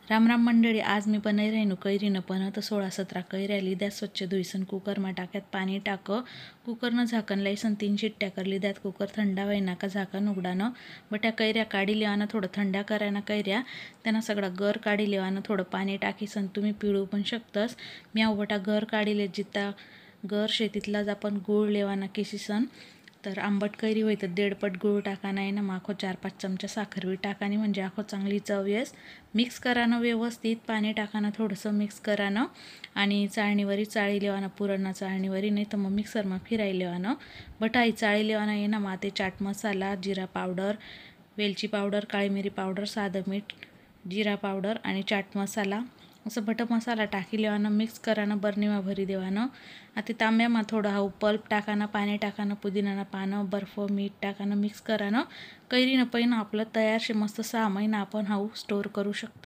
राम राम मंडळी, आज मी बनई राहिनू कैरीनं पण तर 16-17 कैऱ्या लिद्यात स्वच्छ धुईसन कुकरमा टाक्यात पाणी टाक कुकरनं झाकण लाईसन 3 शिट्ट्या करली द्यात कुकर थंडा व्हायना का झाकण उघडानं बट्या कैऱ्या काढी लेवानं थोडं थंडा करायना कैऱ्या त्यांना सगळा गर काढी लेवानं थोडं पाणी टाकीसन तुम्ही पिळू पण शकतस। म्या बटा गर काढीले जिता गर शेतीतलाच आपण गुळ लेवाना किसीसन तर आंबट कैरी होई तर 1.5 पट गुळ टाकाना आहे ना माखो 4-5 चमचा साखर बी टाकानी म्हणजे आखो चांगली चव येस। मिक्स करानं व्यवस्थित पाणी टाकानं थोडंसं मिक्स करानं आणि चाळणीवरी चाळी लेवानं पुरणा चाळणीवरी नाही तर मग मिक्सरमा फिराई लेवानं बटाई चाळी लेवानं आहे ना माते चाट मसाला जिरा पावडर वेलची पावडर काळी मिरी पावडर साधं मीठ जिरा पावडर आणि चाट मसाला असं बट मसाला टाकी लेवानं मिक्स करानं बरणीमा भरी देवानं। आता तांब्यामा थोडं हाऊ पल्प टाकानं पाणी टाकानं पुदिनानं पानं बर्फ मीठ टाकानं मिक्स करानं कैरीनं पण आपलं तयार शे मस्त 6 महिना आपण हाऊ स्टोर करू शकतो।